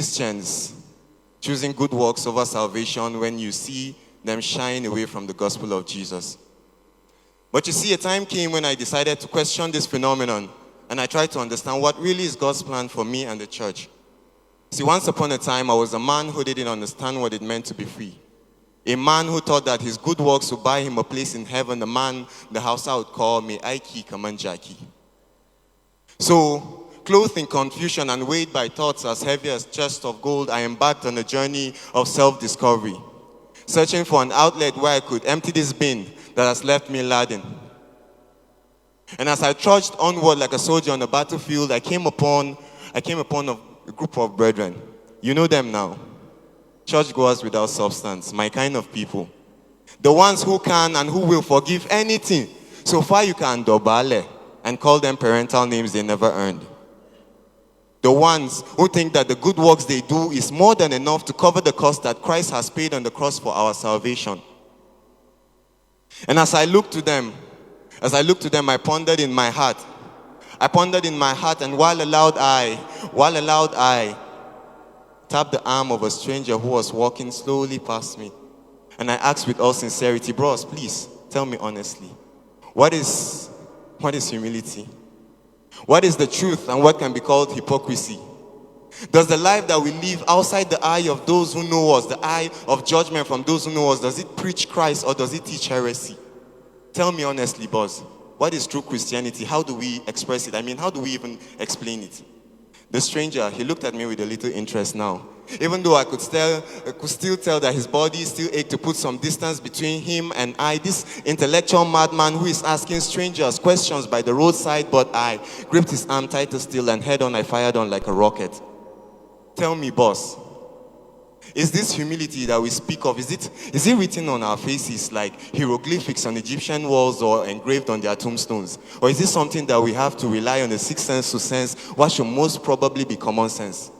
Christians choosing good works over salvation when you see them shying away from the gospel of Jesus. But you see, a time came when I decided to question this phenomenon, and I tried to understand what really is God's plan for me and the church. See, once upon a time, I was a man who didn't understand what it meant to be free. A man who thought that his good works would buy him a place in heaven, the man the Hausa would call me Aiki Kamanjaki. So, clothed in confusion and weighed by thoughts as heavy as chests of gold, I embarked on a journey of self-discovery, searching for an outlet where I could empty this bin that has left me laden. And as I trudged onward like a soldier on a battlefield, I came upon a group of brethren. You know them now. Churchgoers without substance, my kind of people. The ones who can and who will forgive anything. So far you can dobale and call them parental names they never earned. The ones who think that the good works they do is more than enough to cover the cost that Christ has paid on the cross for our salvation. And as I looked to them, I pondered in my heart. And while aloud I tapped the arm of a stranger who was walking slowly past me. And I asked with all sincerity, bros, please, tell me honestly, what is humility? What is the truth and what can be called hypocrisy? Does the life that we live outside the eye of those who know us, the eye of judgment from those who know us, does it preach Christ or does it teach heresy? Tell me honestly, boss, what is true Christianity? How do we express it? How do we even explain it? The stranger, he looked at me with a little interest now. Even though I could still tell that his body still ached to put some distance between him and I, this intellectual madman who is asking strangers questions by the roadside, but I gripped his arm tighter still and head on I fired on like a rocket. Tell me, boss, is this humility that we speak of, is it written on our faces like hieroglyphics on Egyptian walls or engraved on their tombstones? Or is this something that we have to rely on the sixth sense to sense what should most probably be common sense?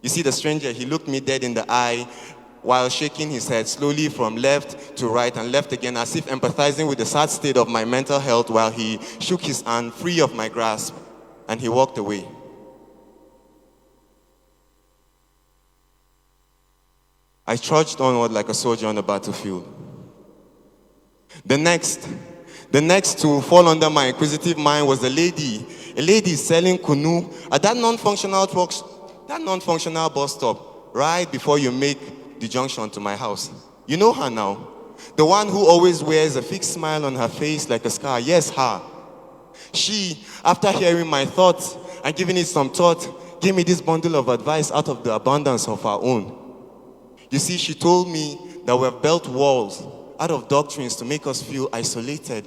You see, the stranger, he looked me dead in the eye while shaking his head slowly from left to right and left again, as if empathizing with the sad state of my mental health, while he shook his hand free of my grasp and he walked away. I trudged onward like a soldier on the battlefield. The next to fall under my inquisitive mind was a lady selling kunu at that non-functional bus stop right before you make the junction to my house. You know her now. The one who always wears a fixed smile on her face like a scar. Yes, her. She, after hearing my thoughts and giving it some thought, gave me this bundle of advice out of the abundance of her own. You see, she told me that we have built walls out of doctrines to make us feel isolated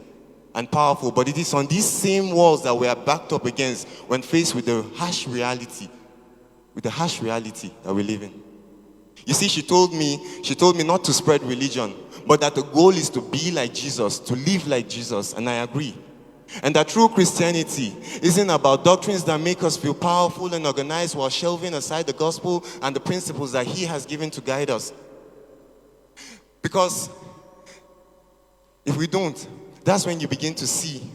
and powerful, but it is on these same walls that we are backed up against when faced with the harsh reality that we live in. You see, she told me not to spread religion, but that the goal is to be like Jesus, to live like Jesus, and I agree. And that true Christianity isn't about doctrines that make us feel powerful and organized while shelving aside the gospel and the principles that he has given to guide us. Because if we don't, that's when you begin to see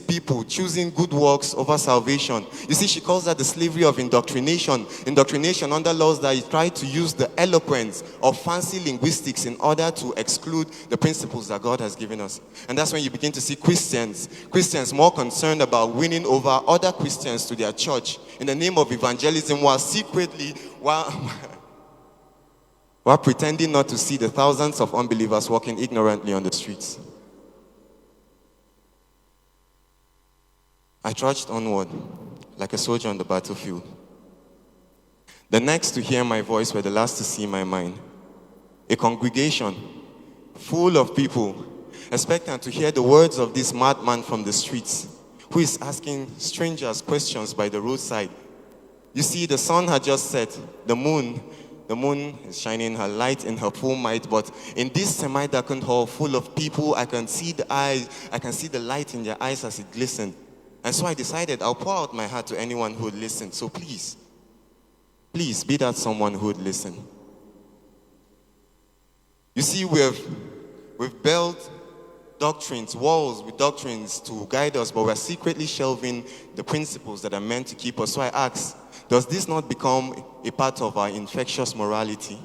people choosing good works over salvation. You see, she calls that the slavery of indoctrination. Indoctrination under laws that try to use the eloquence of fancy linguistics in order to exclude the principles that God has given us. And that's when you begin to see Christians more concerned about winning over other Christians to their church in the name of evangelism, while pretending not to see the thousands of unbelievers walking ignorantly on the streets. I trudged onward like a soldier on the battlefield. The next to hear my voice were the last to see my mind. A congregation full of people expectant to hear the words of this madman from the streets who is asking strangers questions by the roadside. You see, the sun had just set. The moon is shining her light in her full might, but in this semi-darkened hall full of people, I can see the light in their eyes as it glistened. And so I decided I'll pour out my heart to anyone who would listen. So please be that someone who would listen. You see, we've built walls with doctrines to guide us, but we're secretly shelving the principles that are meant to keep us. So I asked, does this not become a part of our infectious morality?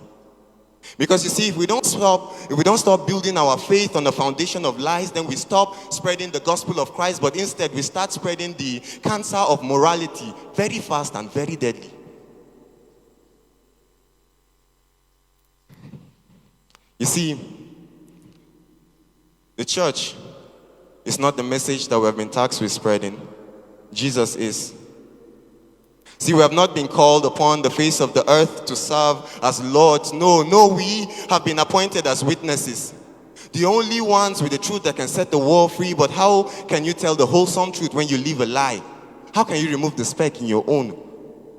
Because you see, if we don't stop building our faith on the foundation of lies, then we stop spreading the gospel of Christ, but instead we start spreading the cancer of morality very fast and very deadly. You see, the church is not the message that we have been tasked with spreading. Jesus is. See, we have not been called upon the face of the earth to serve as lords. No, we have been appointed as witnesses. The only ones with the truth that can set the world free. But how can you tell the wholesome truth when you live a lie? How can you remove the speck in your own?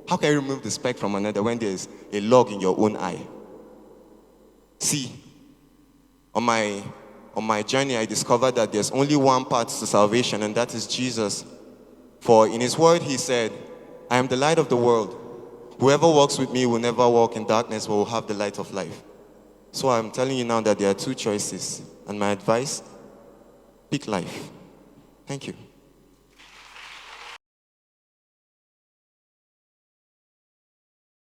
How can you remove the speck from another when there is a log in your own eye? See, on my journey, I discovered that there's only one path to salvation, and that is Jesus. For in his word, he said, I am the light of the world. Whoever walks with me will never walk in darkness, but will have the light of life. So I'm telling you now that there are two choices. And my advice, pick life. Thank you.